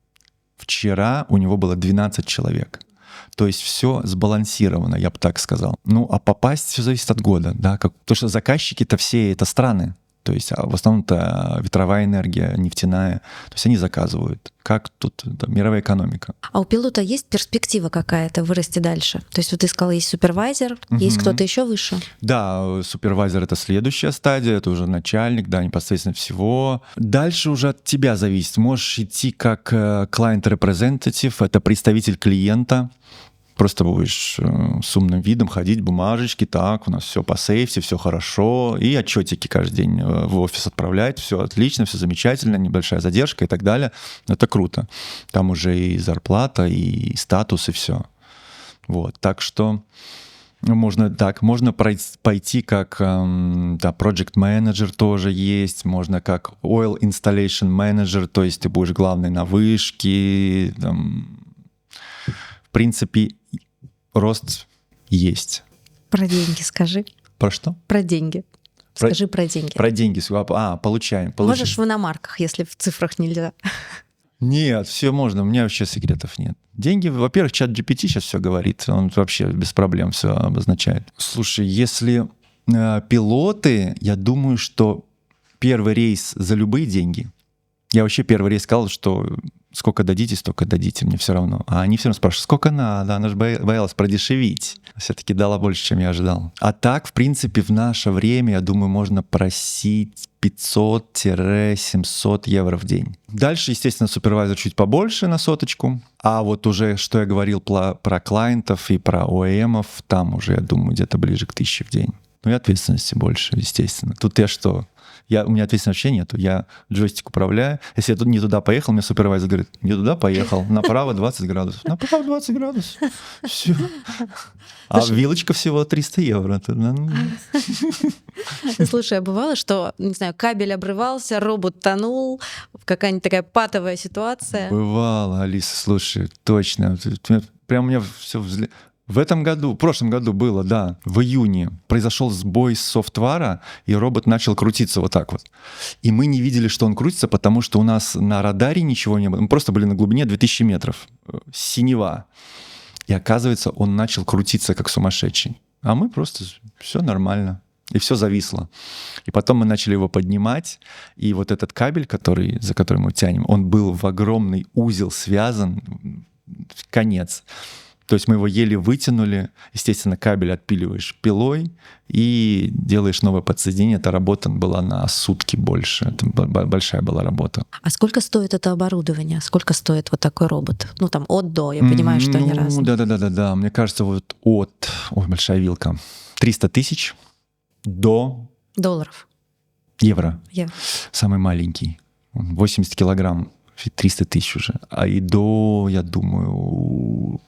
Вчера у него было 12 человек. То есть все сбалансировано, я бы так сказал. Ну, а попасть все зависит от года, да, потому что заказчики-то все это страны. То есть в основном-то ветровая энергия, нефтяная. То есть они заказывают. Как тут мировая экономика. А у пилота есть перспектива какая-то вырасти дальше? То есть вот ты сказал, есть супервайзер, есть кто-то еще выше? Да, супервайзер — это следующая стадия, это уже начальник, да, непосредственно всего. Дальше уже от тебя зависит. Можешь идти как client representative, это представитель клиента. Просто будешь с умным видом ходить, бумажечки, так, у нас все по сейфти, все хорошо, и отчетики каждый день в офис отправлять, все отлично, все замечательно, небольшая задержка и так далее. Это круто. Там уже и зарплата, и статус, и все. Вот, так что можно пойти как project manager тоже есть, можно как oil installation manager, то есть ты будешь главный на вышке, там, в принципе, рост есть. Про деньги скажи. Про что? Про деньги. Скажи про деньги. Про деньги. Получаем. Можешь в иномарках, если в цифрах нельзя. Нет, все можно. У меня вообще секретов нет. Деньги, во-первых, чат GPT сейчас все говорит. Он вообще без проблем все обозначает. Слушай, если пилоты, я думаю, что первый рейс за любые деньги. Я вообще первый рейс сказал, что сколько дадите, столько дадите, мне все равно. А они все равно спрашивают, сколько надо? Она же боялась продешевить. Все-таки дала больше, чем я ожидал. А так, в принципе, в наше время, я думаю, можно просить 500-700 евро в день. Дальше, естественно, супервайзер чуть побольше на соточку. А вот уже, что я говорил про клиентов и про ОЭМов, там уже, я думаю, где-то ближе к 1000 в день. Ну и ответственности больше, естественно. Тут я что? У меня ответственности вообще нету. Я джойстик управляю. Если я тут не туда поехал, мне супервайзер говорит, не туда поехал, направо 20 градусов. Направо 20 градусов. Все. А вилочка всего 300 евро. Слушай, а бывало, что, не знаю, кабель обрывался, робот тонул, какая-нибудь такая патовая ситуация? Бывало, Алиса, слушай, точно. Прям у меня все в прошлом году было, да, в июне произошел сбой софтвара, и робот начал крутиться вот так вот. И мы не видели, что он крутится, потому что у нас на радаре ничего не было. Мы просто были на глубине 2000 метров. Синева. И оказывается, он начал крутиться как сумасшедший. А мы просто... Все нормально. И все зависло. И потом мы начали его поднимать, и вот этот кабель, за который мы тянем, он был в огромный узел связан, конец. То есть мы его еле вытянули. Естественно, кабель отпиливаешь пилой и делаешь новое подсоединение. Эта работа была на сутки больше. Это большая была работа. А сколько стоит это оборудование? Сколько стоит вот такой робот? Ну, там, от до. Я понимаю, что они разные. Да. Мне кажется, вот от... Ой, большая вилка. 300 тысяч до... Долларов. Евро. Самый маленький. 80 килограмм. 300 тысяч уже. А и до, я думаю...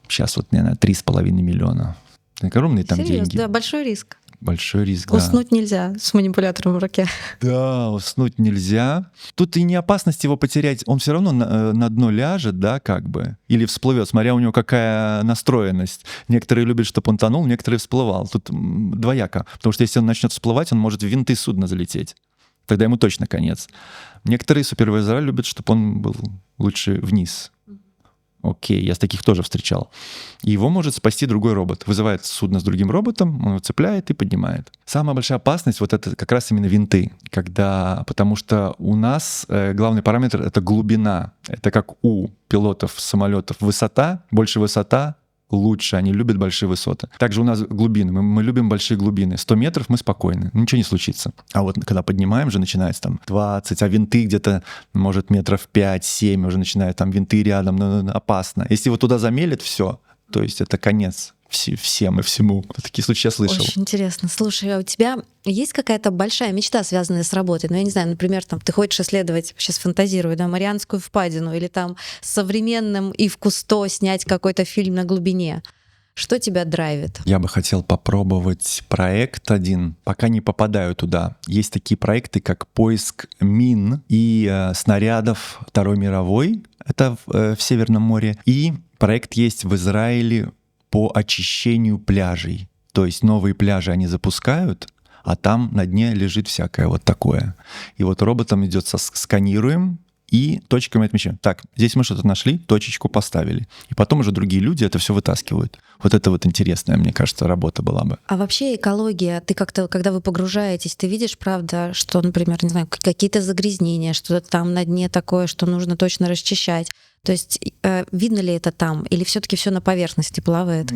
Сейчас вот, наверное, 3,5 миллиона. Огромные там Серьезно? деньги. Да, большой риск. Большой риск, да. Уснуть нельзя с манипулятором в руке. Да, уснуть нельзя. Тут и не опасность его потерять. Он все равно на дно ляжет, да, как бы. Или всплывет, смотря у него какая настроенность. Некоторые любят, чтобы он тонул, некоторые всплывал. Тут двояко. Потому что если он начнет всплывать, он может в винты судна залететь. Тогда ему точно конец. Некоторые супервайзера любят, чтобы он был лучше вниз. Окей, я с таких тоже встречал. И его может спасти другой робот. Вызывает судно с другим роботом, он его цепляет и поднимает. Самая большая опасность вот это как раз именно винты. Потому что у нас главный параметр — это глубина. Это как у пилотов самолетов высота, больше высота, лучше, они любят большие высоты. Также у нас глубины, мы любим большие глубины. 100 метров мы спокойны, ничего не случится. А вот когда поднимаем, же начинается там 20, а винты где-то, может, метров 5-7 уже начинают, там винты рядом, опасно. Если вот туда замелит, все, То есть это конец всем и всему. Такие случаи я слышал. Очень интересно. Слушай, а у тебя есть какая-то большая мечта, связанная с работой? Ну, я не знаю, например, там ты хочешь исследовать, сейчас фантазирую, да, Марианскую впадину или там с современным и в Кусто снять какой-то фильм на глубине. Что тебя драйвит? Я бы хотел попробовать проект один, пока не попадаю туда. Есть такие проекты, как поиск мин и снарядов Второй мировой, это в Северном море, и проект есть в Израиле по очищению пляжей. То есть новые пляжи они запускают, а там на дне лежит всякое вот такое. И вот роботом идет сканируем, и точками отмечаем. Так, здесь мы что-то нашли, точечку поставили. И потом уже другие люди это все вытаскивают. Вот это вот интересная, мне кажется, работа была бы. А вообще экология, ты как-то, когда вы погружаетесь, ты видишь, правда, что, например, не знаю, какие-то загрязнения, что-то там на дне такое, что нужно точно расчищать. То есть видно ли это там, или все-таки все на поверхности плавает?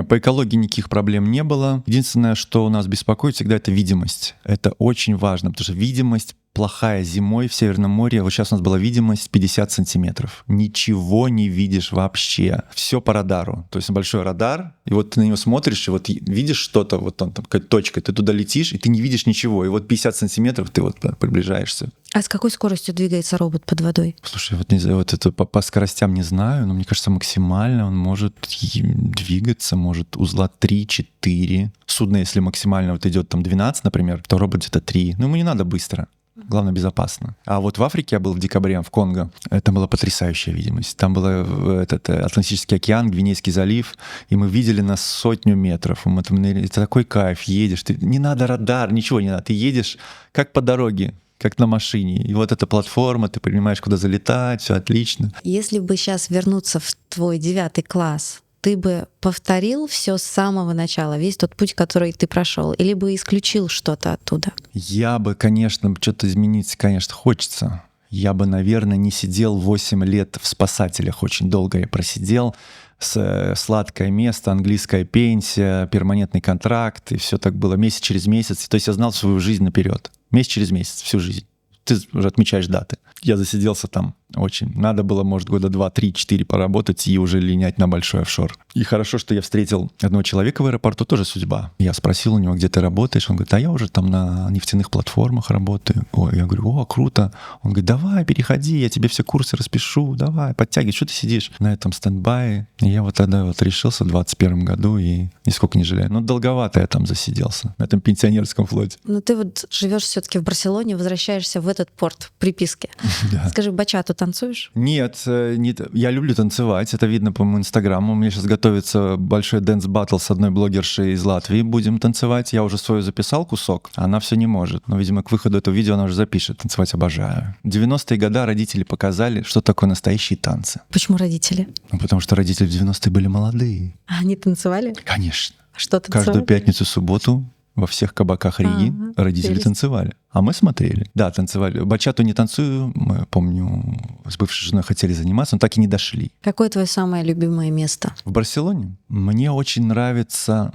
По экологии никаких проблем не было. Единственное, что у нас беспокоит всегда, это видимость. Это очень важно, потому что видимость плохая зимой в Северном море. Вот сейчас у нас была видимость 50 сантиметров. Ничего не видишь вообще. Все по радару. То есть большой радар, и вот ты на него смотришь, и вот видишь что-то, вот там какая-то точка, ты туда летишь, и ты не видишь ничего. И вот 50 сантиметров ты вот приближаешься. А с какой скоростью двигается робот под водой? Слушай, вот не знаю, вот это по скоростям не знаю, но мне кажется, максимально он может двигаться, может узла 3-4. Судно, если максимально вот идет там 12, например, то робот где-то 3. Ну, ему не надо быстро. Главное, безопасно. А вот в Африке я был в декабре, в Конго. Это была потрясающая видимость. Там был этот Атлантический океан, Гвинейский залив, и мы видели на 100 метров. Это такой кайф, едешь. Не надо радар, ничего не надо. Ты едешь как по дороге, как на машине. И вот эта платформа, ты понимаешь, куда залетать, все отлично. Если бы сейчас вернуться в твой 9 класс, ты бы повторил все с самого начала, весь тот путь, который ты прошел, или бы исключил что-то оттуда? Я бы, конечно, что-то изменить, конечно, хочется. Я бы, наверное, не сидел 8 лет в спасателях. Очень долго я просидел. Сладкое место, английская пенсия, перманентный контракт, и все так было месяц через месяц. То есть я знал свою жизнь наперед. Месяц через месяц, всю жизнь. Ты уже отмечаешь даты. Я засиделся там очень. Надо было, может, года 2, 3, 4 поработать и уже линять на большой офшор. И хорошо, что я встретил одного человека в аэропорту, тоже судьба. Я спросил у него, где ты работаешь? Он говорит, а я уже там на нефтяных платформах работаю. Я говорю, о, круто. Он говорит, давай, переходи, я тебе все курсы распишу, давай, подтягивай, что ты сидишь на этом стендбае? И я вот тогда вот решился в 2021 году и нисколько не жалею. Но долговато я там засиделся, на этом пенсионерском флоте. Но ты вот живешь все-таки в Барселоне, возвращаешься в этот порт приписки. Да. Скажи, бачату танцуешь? Нет, я люблю танцевать, это видно по моему инстаграму. У меня сейчас готовится большой дэнс-баттл с одной блогершей из Латвии, будем танцевать. Я уже свою записал кусок, а она все не может. Но, видимо, к выходу этого видео она уже запишет. Танцевать обожаю. В 90-е годы родители показали, что такое настоящие танцы. Почему родители? Ну, потому что родители в 90-е были молодые. А они танцевали? Конечно. Что танцевали? Каждую пятницу, субботу во всех кабаках Риги родители прелесть. танцевали. А мы смотрели. Да, танцевали. Бачату не танцую. Мы, помню, с бывшей женой хотели заниматься, но так и не дошли. Какое твое самое любимое место? В Барселоне мне очень нравится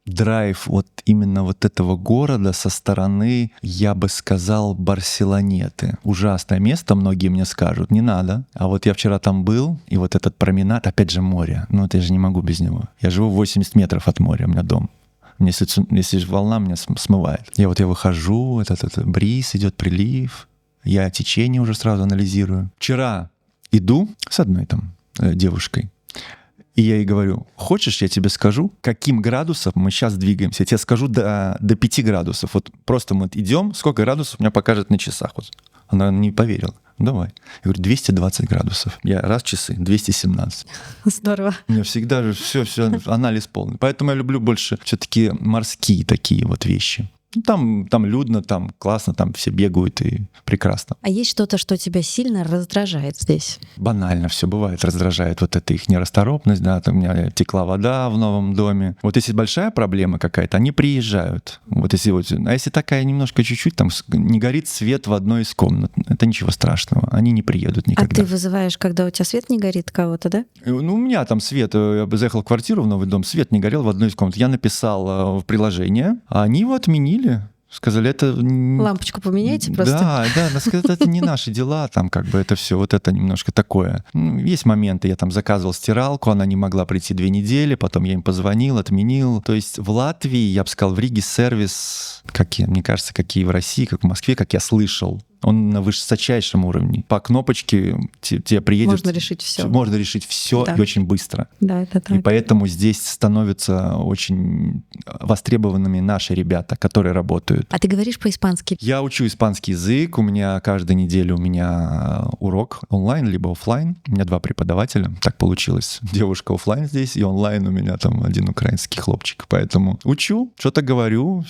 драйв вот именно вот этого города со стороны, я бы сказал, Барселонеты. Ужасное место, многие мне скажут, не надо. А вот я вчера там был, и вот этот променад, опять же море. Ну, это я же не могу без него. Я живу 80 метров от моря, у меня дом. Если волна меня смывает. Я выхожу, этот бриз, идет прилив, я течение уже сразу анализирую. Вчера иду с одной там девушкой, и я ей говорю, хочешь, я тебе скажу, каким градусом мы сейчас двигаемся? Я тебе скажу до 5 градусов. Вот просто мы идем, сколько градусов меня покажет на часах. Вот. Она не поверила. Давай. Я говорю, 220 градусов. Я раз часы, 217. Здорово. У меня всегда же все анализ полный. Поэтому я люблю больше все-таки морские такие вот вещи. Ну, там людно, там классно, там все бегают и прекрасно. А есть что-то, что тебя сильно раздражает здесь? Банально все бывает, раздражает вот эта их нерасторопность, да, там у меня текла вода в новом доме. Вот если большая проблема какая-то, они приезжают. А если такая немножко чуть-чуть, там не горит свет в одной из комнат, это ничего страшного, они не приедут никогда. А ты вызываешь, когда у тебя свет не горит, кого-то, да? Ну, у меня там свет, я бы заехал в квартиру в новый дом, свет не горел в одной из комнат. Я написал в приложение, а они его отменили. Сказали, это... Лампочку поменяйте просто. Да, она сказала, это не наши дела, там как бы это все, вот это немножко такое. Есть моменты, я там заказывал стиралку, она не могла прийти 2 недели, потом я им позвонил, отменил. То есть в Латвии, я бы сказал, в Риге сервис, мне кажется, как и в России, как в Москве, как я слышал, он на высочайшем уровне. По кнопочке тебе приедет... Можно решить все. Можно решить все Да. и очень быстро. Да, это так. И поэтому здесь становятся очень востребованными наши ребята, которые работают. А ты говоришь по-испански? Я учу испанский язык, у меня каждую неделю урок онлайн либо офлайн. У меня 2 преподавателя, так получилось. Девушка офлайн здесь, и онлайн у меня там 1 украинский хлопчик. Поэтому учу, что-то говорю,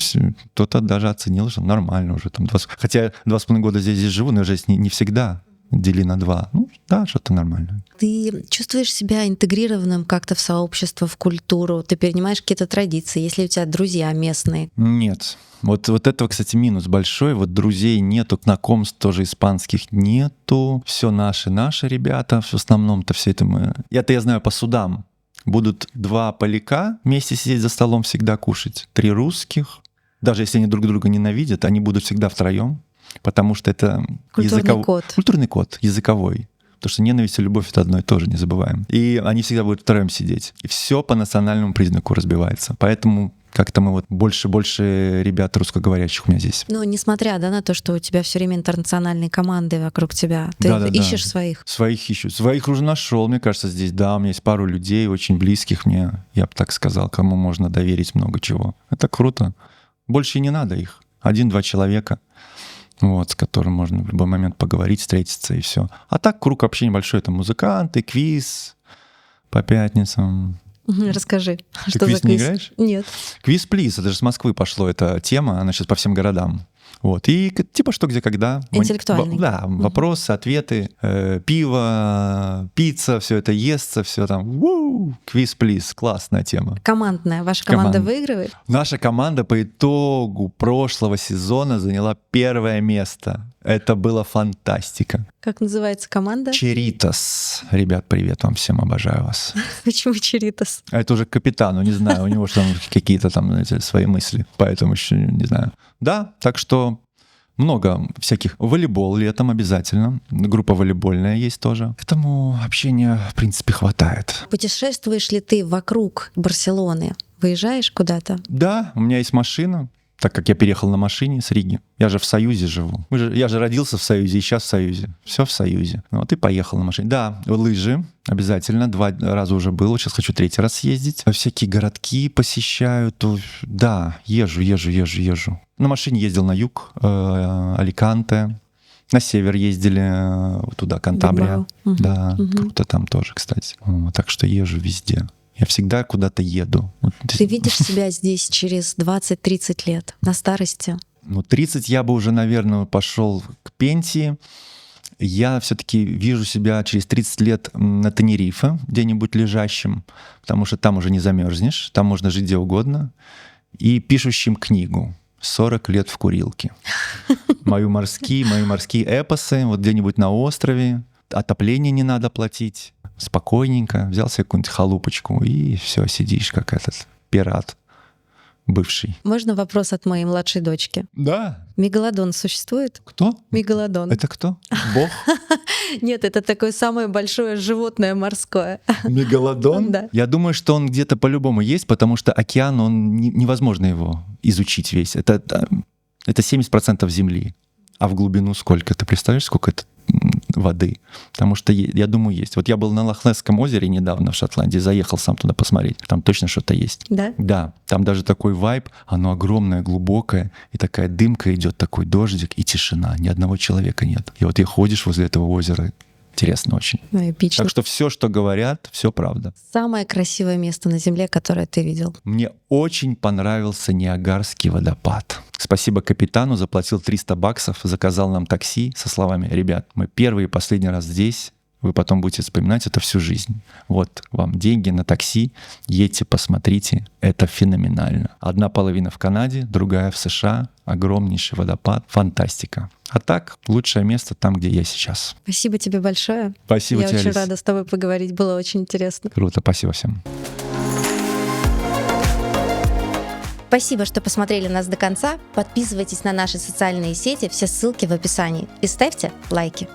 кто-то даже оценил, что нормально уже. Там хотя 2,5 года здесь живу, но я же не всегда. Дели на 2. Ну, да, что-то нормально. Ты чувствуешь себя интегрированным как-то в сообщество, в культуру? Ты перенимаешь какие-то традиции? Если у тебя друзья местные? Нет. Вот этого, кстати, минус большой. Вот друзей нету, знакомств тоже испанских нету. Все наши ребята. В основном-то все это мы... Это я знаю по судам. Будут 2 поляка вместе сидеть за столом, всегда кушать. 3 русских. Даже если они друг друга ненавидят, они будут всегда втроем. Потому что это культурный код, языковой. Потому что ненависть и любовь — это одно и то же, не забываем. И они всегда будут втроем сидеть. И все по национальному признаку разбивается. Поэтому как-то мы вот больше ребят русскоговорящих у меня здесь. Ну, несмотря на то, что у тебя все время интернациональные команды вокруг тебя, ты ищешь своих? Своих ищу. Своих уже нашел, мне кажется, здесь. Да, у меня есть пару людей очень близких мне, я бы так сказал, кому можно доверить много чего. Это круто. Больше и не надо их. 1-2 человека. Вот, с которым можно в любой момент поговорить, встретиться и все. А так круг общения большой. Это музыканты, квиз по пятницам. Расскажи, Ты что квиз за не квиз? играешь? Нет. Квиз-плиз, это же с Москвы пошло эта тема, она сейчас по всем городам. Вот. И типа что, где, когда. Интеллектуальный. Да, вопросы, ответы, пиво, пицца, все это естся, все там. Квиз-плиз, классная тема. Командная. Ваша команда выигрывает? Наша команда по итогу прошлого сезона заняла 1 место. Это была фантастика. Как называется команда? Черитас. Ребят, привет вам всем, обожаю вас. Почему Черитас? А это уже капитану, не знаю, у него же там какие-то там, знаете, свои мысли, поэтому еще не знаю. Да, так что много всяких. Волейбол летом обязательно. Группа волейбольная есть тоже. Этому общения, в принципе, хватает. Путешествуешь ли ты вокруг Барселоны? Выезжаешь куда-то? Да, у меня есть машина. Так как я переехал на машине с Риги. Я же в Союзе живу. Я же родился в Союзе и сейчас в Союзе. Все в Союзе. Вот и поехал на машине. Да, лыжи обязательно. 2 раза уже было. Сейчас хочу 3-й раз съездить. Всякие городки посещаю. Да, езжу. На машине ездил на юг, Аликанте. На север ездили туда, Кантабрия. Да, круто там тоже, кстати. Так что езжу везде. Я всегда куда-то еду. Ты видишь себя здесь через 20-30 лет, на старости? 30 я бы уже, наверное, пошел к пенсии. Я все-таки вижу себя через 30 лет на Тенерифе, где-нибудь лежащим, потому что там уже не замерзнешь, там можно жить где угодно, и пишущим книгу. 40 лет в курилке. Мои морские эпосы, вот где-нибудь на острове. Отопление не надо платить. Спокойненько взял себе какую-нибудь халупочку и все, сидишь как этот пират бывший. Можно вопрос от моей младшей дочки? Да. Мегалодон существует? Кто? Мегалодон. Это кто? Бог? Нет, это такое самое большое животное морское. Мегалодон? Да. Я думаю, что он где-то по-любому есть, потому что океан, он невозможно его изучить весь. Это 70% земли. А в глубину сколько? Ты представляешь, сколько это воды? Потому что, я думаю, есть. Вот я был на Лохнесском озере недавно в Шотландии, заехал сам туда посмотреть. Там точно что-то есть. Да? Да. Там даже такой вайб, оно огромное, глубокое, и такая дымка идет, такой дождик, и тишина. Ни одного человека нет. И вот ты ходишь возле этого озера. Интересно очень. Эпично. Так что все, что говорят, все правда. Самое красивое место на Земле, которое ты видел? Мне очень понравился Ниагарский водопад. Спасибо капитану, заплатил $300, заказал нам такси со словами: ребят, мы первый и последний раз здесь, вы потом будете вспоминать это всю жизнь. Вот вам деньги на такси, едьте, посмотрите, это феноменально. Одна половина в Канаде, другая в США, огромнейший водопад, фантастика. А так, лучшее место там, где я сейчас. Спасибо тебе большое. Спасибо Я тебе, очень Алис. рада с тобой поговорить, было очень интересно. Круто, спасибо всем. Спасибо, что посмотрели нас до конца. Подписывайтесь на наши социальные сети, все ссылки в описании. И ставьте лайки.